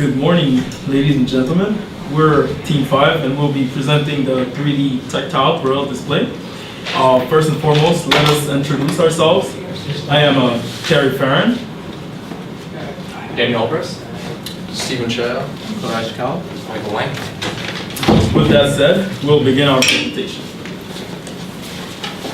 Good morning, ladies and gentlemen. We're Team 5 and we'll be presenting the 3D tactile Braille display. First and foremost, let us introduce ourselves. I am Terry Farron. Daniel Obrist. Stephen Chow. Raj Kal. Michael Lang. With that said, we'll begin our presentation.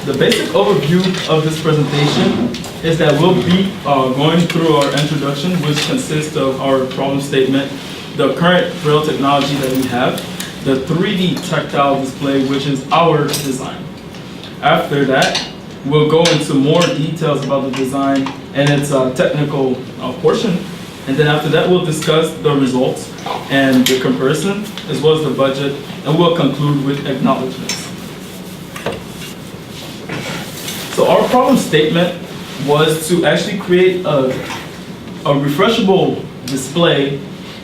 The basic overview of this presentation is that we'll be going through our introduction, which consists of our problem statement, the current Braille technology that we have, the 3D tactile display, which is our design. After that, we'll go into more details about the design and its technical portion. And then after that, we'll discuss the results and the comparison, as well as the budget, and we'll conclude with acknowledgements. So our problem statement was to actually create a refreshable display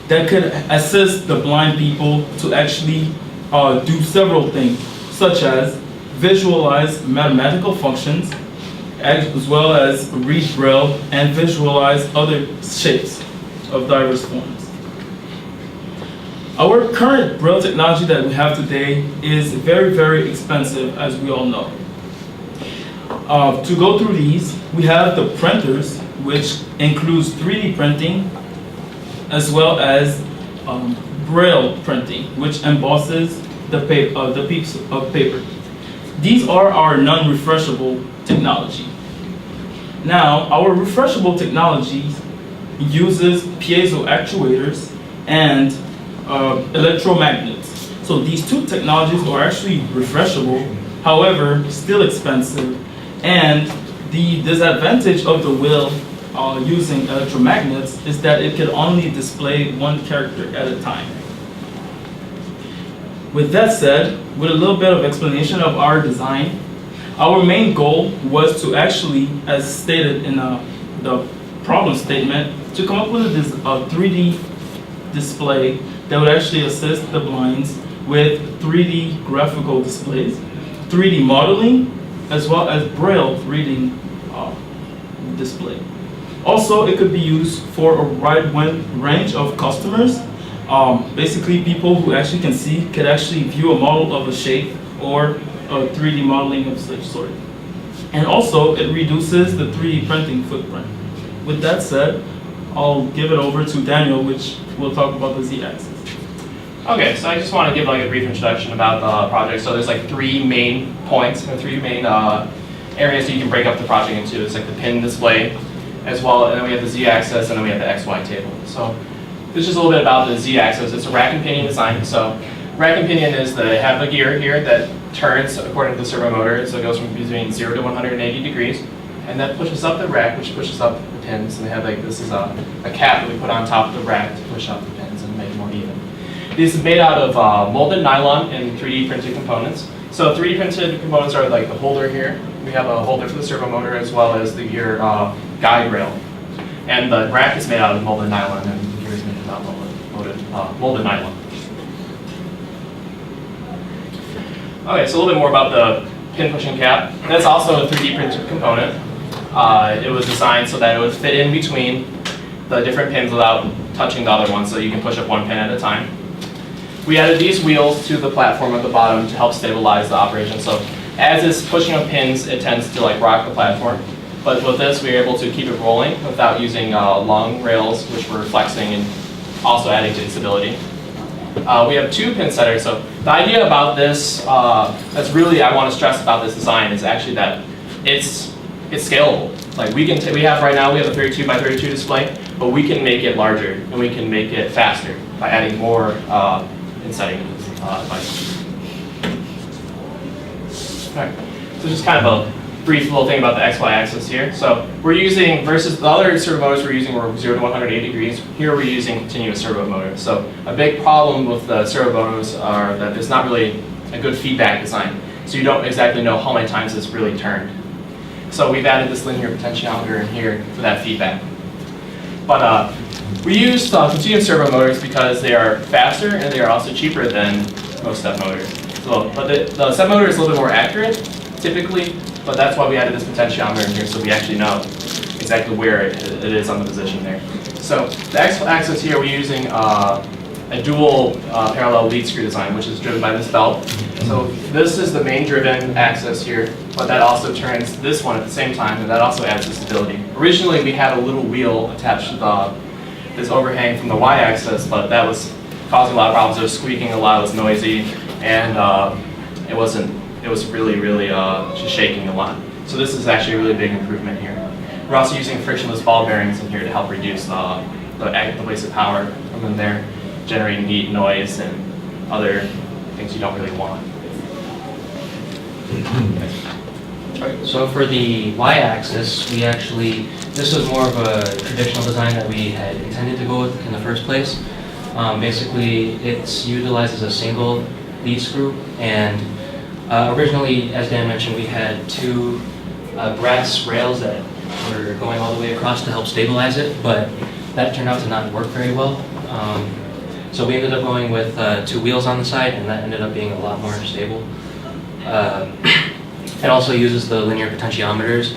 that could assist the blind people to actually do several things, such as visualize mathematical functions, as well as read Braille and visualize other shapes of diverse forms. Our current Braille technology that we have today is very, very expensive, as we all know. To go through these, we have the printers, which includes 3D printing, as well as Braille printing, which embosses the piece of paper. These are our non-refreshable technology. Now, our refreshable technology uses piezo actuators and electromagnets. So these two technologies are actually refreshable, however, still expensive. And the disadvantage of the wheel using electromagnets is that it can only display one character at a time. With that said, with a little bit of explanation of our design, our main goal was to actually, as stated in the problem statement, to come up with a 3D display that would actually assist the blinds with 3D graphical displays, 3D modeling, as well as Braille reading display. Also, it could be used for a wide range of customers. Basically, people who actually can see could actually view a model of a shape or a 3D modeling of such sort. And also, it reduces the 3D printing footprint. With that said, I'll give it over to Daniel, which will talk about the Z-axis. Okay, so I just want to give like a brief introduction about the project. So there's like three main points and three main areas that you can break up the project into. It's like the pin display, as well, and then we have the Z-axis, and then we have the XY table. So this is just a little bit about the Z-axis. It's a rack and pinion design. So rack and pinion is they have a gear here that turns according to the servo motor. So it goes from between 0 to 180 degrees, and that pushes up the rack, which pushes up the pins. And they have like this is a cap that we put on top of the rack to push up the pins and make it more even. This is made out of molded nylon and 3D printed components. So 3D printed components are like the holder here. We have a holder for the servo motor as well as the gear guide rail. And the rack is made out of molded nylon and the gear is made out of molded nylon. Okay, so a little bit more about the pin pushing cap. That's also a 3D printed component. It was designed so that it would fit in between the different pins without touching the other one, so you can push up one pin at a time. We added these wheels to the platform at the bottom to help stabilize the operation. So as it's pushing up pins, it tends to like rock the platform. But with this, we were able to keep it rolling without using long rails, which were flexing and also adding to stability. We have two pin setters. So the idea about this, that's really I want to stress about this design is actually that it's scalable. Like we have right now, we have a 32 by 32 display, but we can make it larger and we can make it faster by adding more in setting devices. Alright, so just kind of a brief little thing about the XY axis here. So we're using, versus the other servo motors we're using were 0 to 180 degrees, here we're using continuous servo motor. So a big problem with the servo motors are that there's not really a good feedback design. So you don't exactly know how many times it's really turned. So we've added this linear potentiometer in here for that feedback. But we use continuous servo motors because they are faster and they are also cheaper than most step motors. So, but the step motor is a little bit more accurate, typically, but that's why we added this potentiometer in here so we actually know exactly where it is on the position there. So the X-axis here, we're using a dual parallel lead screw design, which is driven by this belt. So this is the main driven axis here, but that also turns this one at the same time, and that also adds the stability. Originally, we had a little wheel attached to this overhang from the Y-axis, but that was causing a lot of problems. It was squeaking a lot, it was noisy, and it was really, really just shaking a lot. So this is actually a really big improvement here. We're also using frictionless ball bearings in here to help reduce the wasted power from them there, generating heat, noise, and other things you don't really want. So for the Y-axis, this was more of a traditional design that we had intended to go with in the first place. Basically, it's utilized as a single lead screw, and originally, as Dan mentioned, we had two brass rails that were going all the way across to help stabilize it, but that turned out to not work very well. So we ended up going with two wheels on the side, and that ended up being a lot more stable. It also uses the linear potentiometers,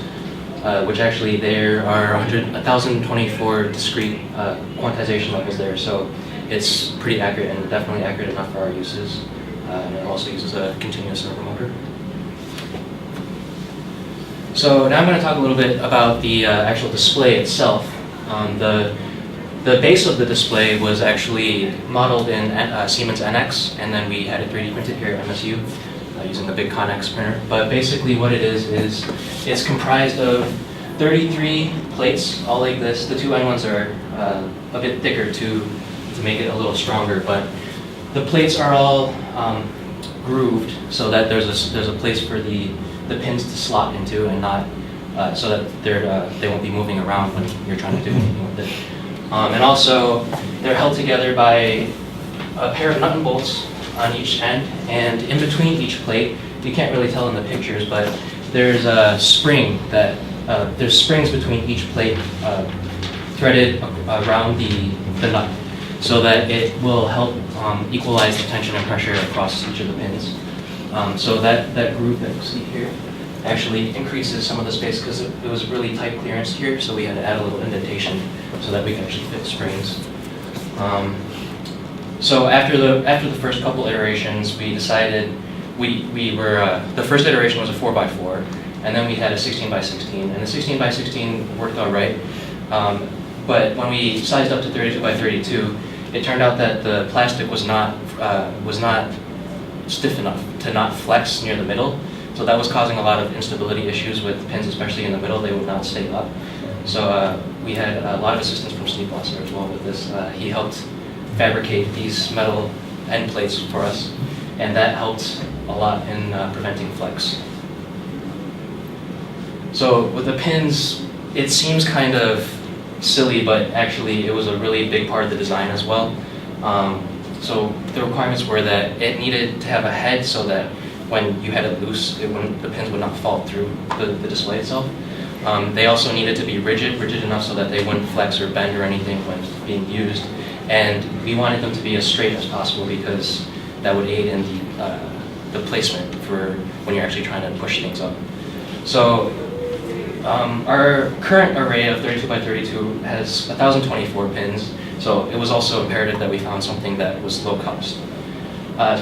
which actually there are 1,024 discrete quantization levels there, so it's pretty accurate and definitely accurate enough for our uses. And it also uses a continuous servo motor. So now I'm going to talk a little bit about the actual display itself. The base of the display was actually modeled in Siemens NX, and then we had it 3D printed here at MSU using the big Connex printer. But basically what it is it's comprised of 33 plates, all like this. The two end ones are a bit thicker to make it a little stronger, but the plates are all grooved so that there's a place for the pins to slot into, and not so that they won't be moving around when you're trying to do anything with it. And also, they're held together by a pair of nut and bolts on each end, and in between each plate, you can't really tell in the pictures, but there's a spring there's springs between each plate threaded around the nut, so that it will help equalize the tension and pressure across each of the pins. So that groove that you see here actually increases some of the space because it was really tight clearance here, so we had to add a little indentation so that we could actually fit springs. So after the first couple iterations, we decided the first iteration was a 4x4, and then we had a 16x16, and the 16x16 worked all right. But when we sized up to 32x32, it turned out that the plastic was not stiff enough to not flex near the middle. So that was causing a lot of instability issues with pins, especially in the middle. They would not stay up. So we had a lot of assistance from Steve Blosser as well with this. He helped fabricate these metal end plates for us, and that helped a lot in preventing flex. So with the pins, it seems kind of silly, but actually it was a really big part of the design as well. So the requirements were that it needed to have a head so that when you had it loose, the pins would not fall through the display itself. They also needed to be rigid enough so that they wouldn't flex or bend or anything when being used. And we wanted them to be as straight as possible because that would aid in the placement for when you're actually trying to push things up. So our current array of 32x32 has 1,024 pins, so it was also imperative that we found something that was low cost.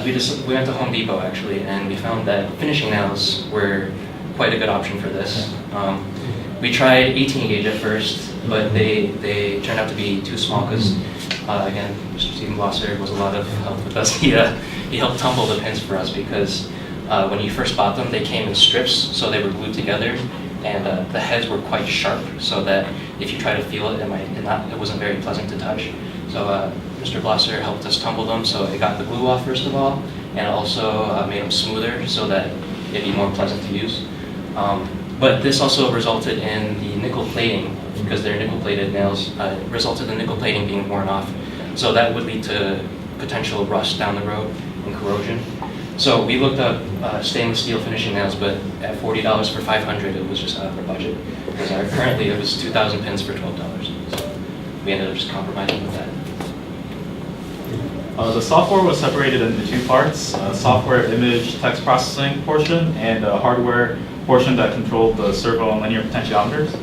We went to Home Depot actually, and we found that finishing nails were quite a good option for this. We tried 18 gauge at first, but they turned out to be too small because, again, Mr. Stephen Blosser was a lot of help with us. He helped tumble the pins for us because when you first bought them, they came in strips, so they were glued together, and the heads were quite sharp, so that if you try to feel it, it wasn't very pleasant to touch. So Mr. Blosser helped us tumble them, so it got the glue off first of all, and also made them smoother so that it'd be more pleasant to use. But this also resulted in the nickel plating, because they're nickel plated nails, resulted in nickel plating being worn off. So that would lead to potential rust down the road and corrosion. So we looked up stainless steel finishing nails, but at $40 for 500, it was just out of our budget. Because currently it was 2,000 pins for $12. So we ended up just compromising with that. The software was separated into two parts, a software image text processing portion and a hardware portion that controlled the servo and linear potentiometers.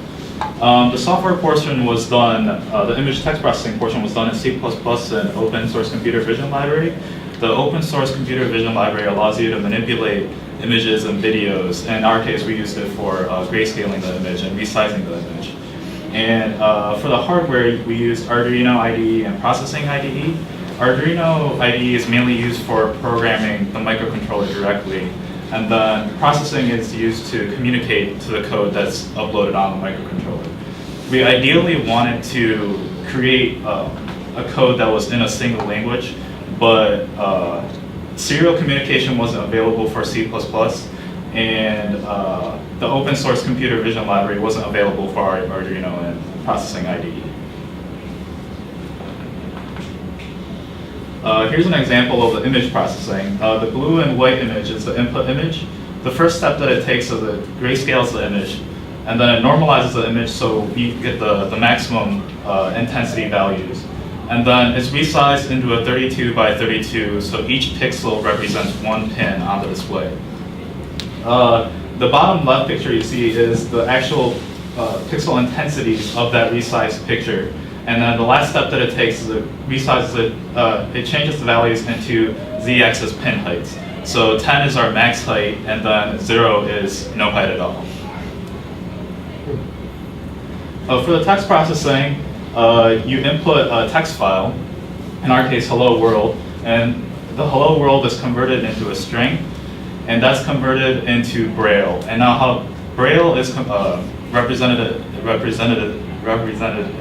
The software portion was done, the image text processing portion was done in C++ and open source computer vision library. The open source computer vision library allows you to manipulate images and videos. In our case, we used it for grayscaling the image and resizing the image. And for the hardware, we used Arduino IDE and processing IDE. Arduino IDE is mainly used for programming the microcontroller directly. And then processing is used to communicate to the code that's uploaded on the microcontroller. We ideally wanted to create a code that was in a single language, but serial communication wasn't available for C++, and the open source computer vision library wasn't available for our Arduino and processing IDE. Here's an example of the image processing. The blue and white image is the input image. The first step that it takes is it grayscales the image, and then it normalizes the image so you get the maximum intensity values. And then it's resized into a 32 by 32, so each pixel represents one pin on the display. The bottom left picture you see is the actual pixel intensities of that resized picture. And then the last step that it takes is it resizes it, it changes the values into z-axis pin heights. So 10 is our max height, and then 0 is no height at all. For the text processing, you input a text file, in our case hello world, and the hello world is converted into a string, and that's converted into Braille. And now how Braille is represented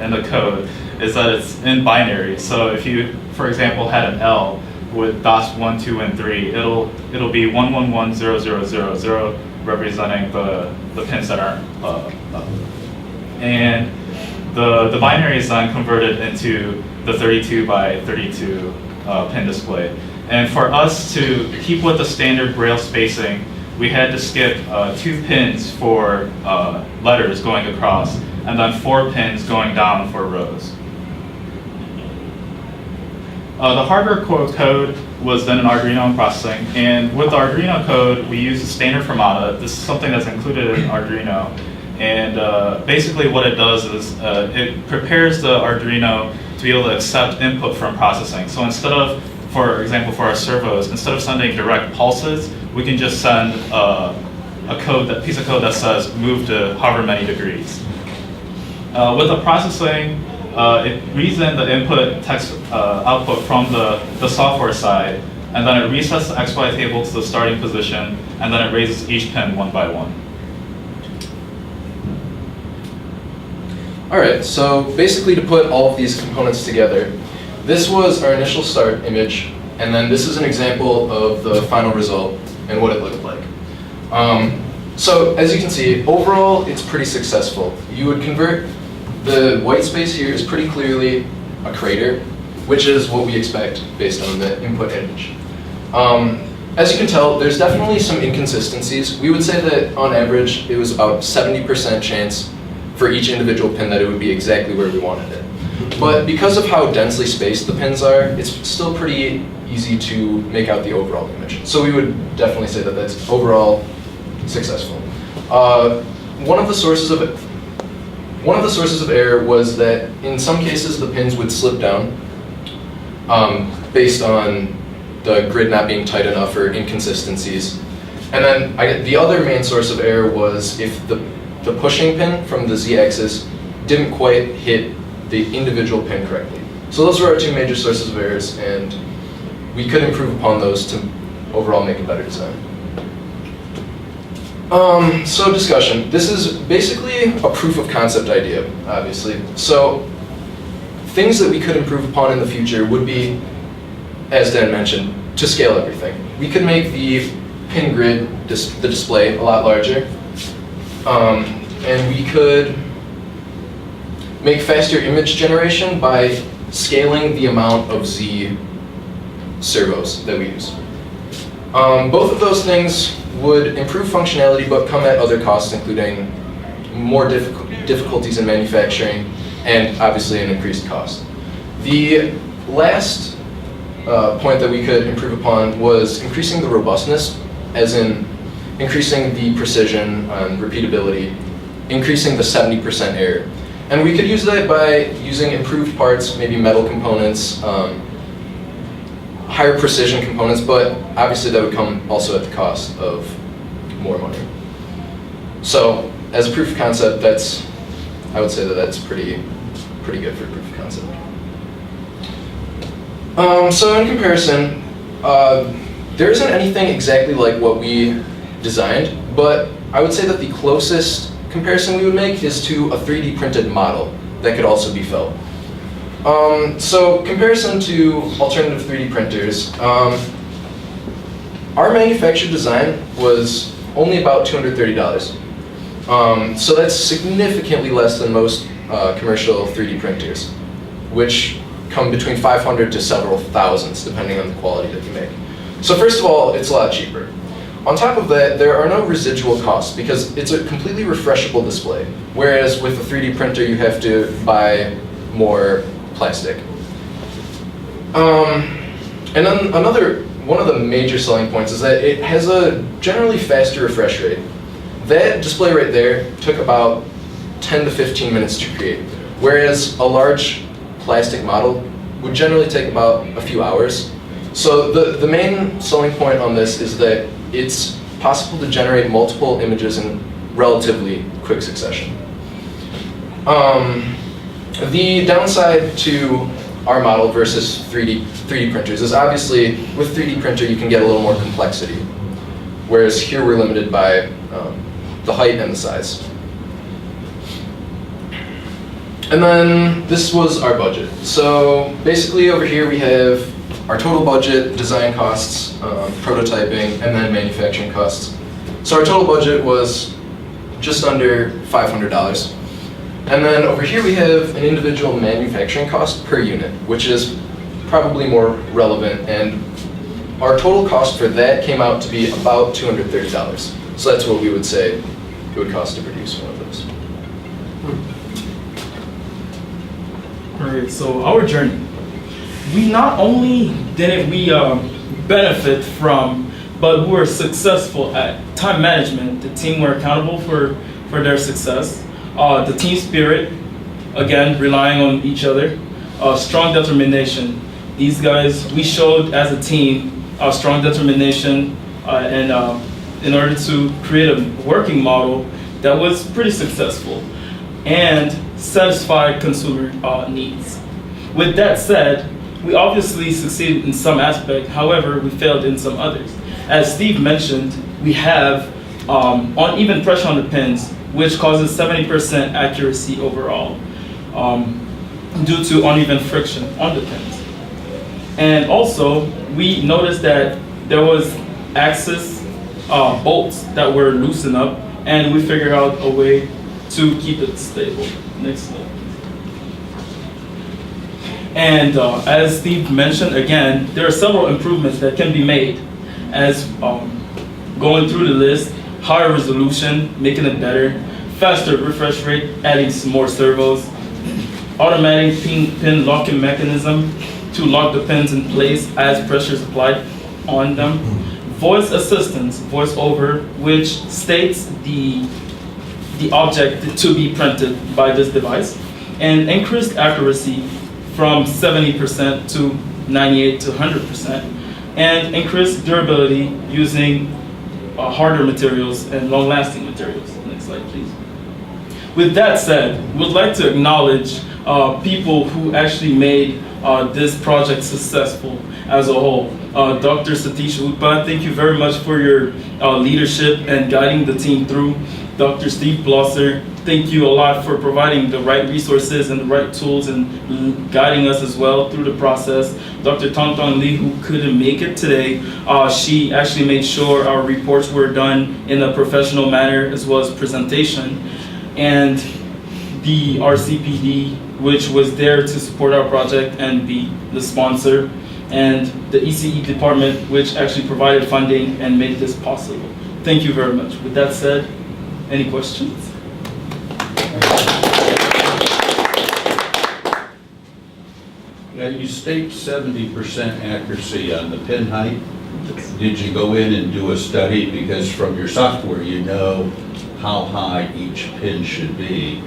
in the code is that it's in binary. So if you, for example, had an L with dots 1, 2, and 3, it'll be 1, 1, 1, 0, 0, 0, 0, representing the pins that aren't up. And the binary is then converted into the 32 by 32 pin display. And for us to keep with the standard Braille spacing, we had to skip 2 pins for letters going across, and then 4 pins going down for rows. The hardware code was then in Arduino processing, and with the Arduino code, we use the standard formata. This is something that's included in Arduino, and basically what it does is it prepares the Arduino to be able to accept input from processing. So instead of, for example, for our servos, instead of sending direct pulses, we can just send a piece of code that says move to however many degrees. With the processing, it reads in the input text output from the software side, and then it resets the XY table to the starting position, and then it raises each pin one by one. All right, so basically to put all of these components together, this was our initial start image, and then this is an example of the final result and what it looked like. So as you can see, overall it's pretty successful. You would convert the white space here is pretty clearly a crater, which is what we expect based on the input image. As you can tell, there's definitely some inconsistencies. We would say that on average it was about 70% chance for each individual pin that it would be exactly where we wanted it. But because of how densely spaced the pins are, it's still pretty easy to make out the overall image. So we would definitely say that that's overall successful. One of the sources of error was that in some cases the pins would slip down based on the grid not being tight enough or inconsistencies. And then the other main source of error was if the pushing pin from the z-axis didn't quite hit the individual pin correctly. So those were our 2 major sources of errors, and we could improve upon those to overall make a better design. So discussion. This is basically a proof of concept idea, obviously. So things that we could improve upon in the future would be, as Dan mentioned, to scale everything. We could make the pin grid, the display, a lot larger. And we could make faster image generation by scaling the amount of Z servos that we use. Both of those things would improve functionality but come at other costs, including more difficulties in manufacturing and obviously an increased cost. The last point that we could improve upon was increasing the robustness, as in increasing the precision and repeatability increasing the 70% error. And we could use that by using improved parts, maybe metal components, higher precision components, but obviously that would come also at the cost of more money. So as a proof of concept, I would say that's pretty good for proof of concept. So in comparison, there isn't anything exactly like what we designed, but I would say that the closest comparison we would make is to a 3D printed model that could also be felt. So comparison to alternative 3D printers, our manufactured design was only about $230. So that's significantly less than most commercial 3D printers, which come between 500 to several thousands, depending on the quality that you make. So first of all, it's a lot cheaper. On top of that, there are no residual costs because it's a completely refreshable display, whereas with a 3D printer, you have to buy more plastic. And then one of the major selling points is that it has a generally faster refresh rate. That display right there took about 10 to 15 minutes to create, whereas a large plastic model would generally take about a few hours. So the main selling point on this is that it's possible to generate multiple images in relatively quick succession. The downside to our model versus 3D printers is obviously with 3D printer you can get a little more complexity, whereas here we're limited by the height and the size. And then this was our budget. So basically over here we have our total budget, design costs, prototyping, and then manufacturing costs. So our total budget was just under $500. And then over here we have an individual manufacturing cost per unit, which is probably more relevant, and our total cost for that came out to be about $230. So that's what we would say it would cost to produce one of those. Alright, so our journey. We not only didn't we benefit from, but we were successful at time management. The team were accountable for their success. The team spirit, again, relying on each other. Strong determination. These guys, we showed as a team strong determination and in order to create a working model that was pretty successful and satisfied consumer needs. With that said, we obviously succeeded in some aspect, however, we failed in some others. As Steve mentioned, we have uneven pressure on the pins, which causes 70% accuracy overall due to uneven friction on the pins. And also, we noticed that there was axis bolts that were loosened up, and we figured out a way to keep it stable. Next slide. And as Steve mentioned, again, there are several improvements that can be made as going through the list: higher resolution, making it better, faster refresh rate, adding some more servos, automatic pin locking mechanism to lock the pins in place as pressure is applied on them, voice assistance, voice over, which states the object to be printed by this device, and increased accuracy from 70% to 98 to 100%, and increased durability using harder materials and long-lasting materials. Next slide, please. With that said, we'd like to acknowledge people who actually made this project successful as a whole. Dr. Satish Utpa, thank you very much for your leadership and guiding the team through. Dr. Steve Blosser, thank you a lot for providing the right resources and the right tools and guiding us as well through the process. Dr. Tong Tong Lee, who couldn't make it today, she actually made sure our reports were done in a professional manner as well as presentation. And the RCPD, which was there to support our project and be the sponsor, and the ECE department, which actually provided funding and made this possible. Thank you very much. With that said, any questions? Now, you state 70% accuracy on the pin height. Did you go in and do a study? Because from your software, you know how high each pin should be,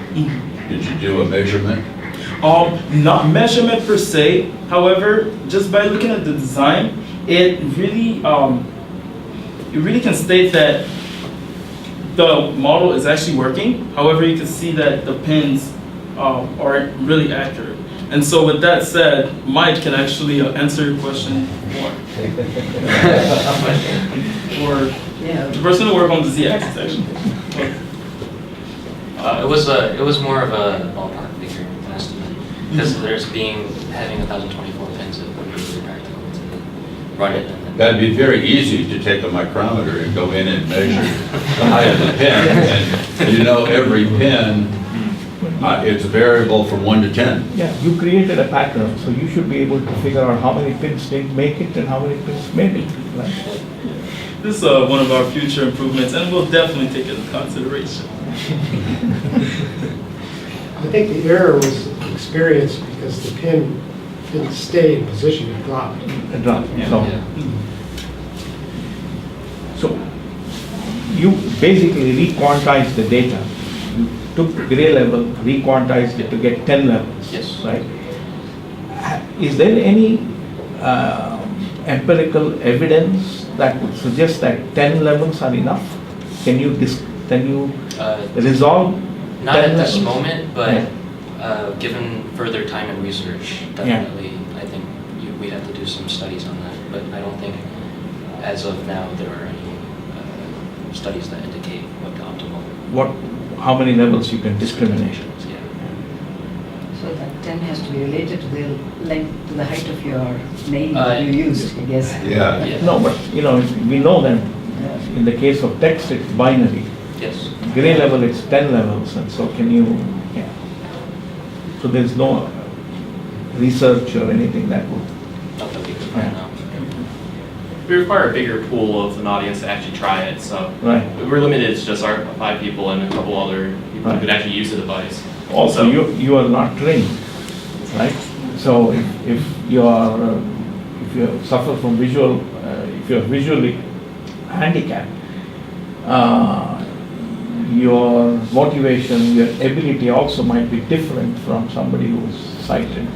did you do a measurement? Not measurement per se, however, just by looking at the design, it really can state that the model is actually working. However, you can see that the pins aren't really accurate. And so with that said, Mike can actually answer your question more. Or the person who worked on the Z-axis actually. It was more of a ballpark figure, an estimate, because having 1,024 pins, it would be really practical to run it. And That'd be very easy to take a micrometer and go in and measure the height of the pin. And you know every pin, it's variable from 1 to 10. Yeah, you created a pattern, so you should be able to figure out how many pins didn't make it and how many pins made it, right? This is one of our future improvements, and we'll definitely take it into consideration. I think the error was experienced because the pin didn't stay in position, it dropped. A drop, so. Yeah. So you basically re-quantized the data. You took gray level, re-quantized it to get 10 levels. Yes. Right? Is there any empirical evidence that would suggest that 10 levels are enough? Can you resolve? Not 10 at this levels? moment, but Yeah. given further time and research, definitely, I think we'd have to do some studies on that. But I don't think, as of now, there are any studies that indicate what the optimal How many levels you can discriminate? is. Yeah. So that 10 has to be related to the length, to the height of your nail Uh, that you used, I guess. Yeah. Yeah. No, but we know that in the case of text, it's binary. Yes. Gray level, it's 10 levels, and so so there's no research or anything that would, Not that we could find out. We require a bigger pool of an audience to actually try it, so right? we're limited to just our 5 people and a couple other people who Right. could actually use the device. Also, So- you are not trained, right? So if you suffer from if you're visually handicapped, your motivation, your ability also might be different from somebody who's sighted.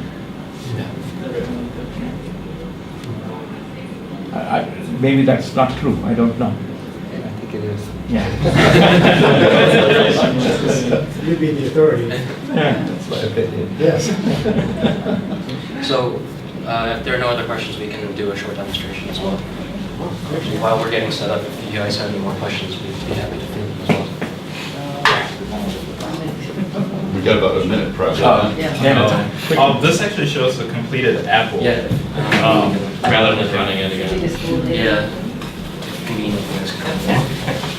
Maybe that's not true, I don't know. I think it is. Yeah. You'd be the authority. Yeah. That's my opinion. Yes. So, if there are no other questions, we can do a short demonstration as well. Actually, while we're getting set up, if you guys have any more questions, we'd be happy to field them as well. We got about a minute probably. This actually shows a completed apple. Yeah. Rather than running it again. It is cool. Yeah. Convenient for this.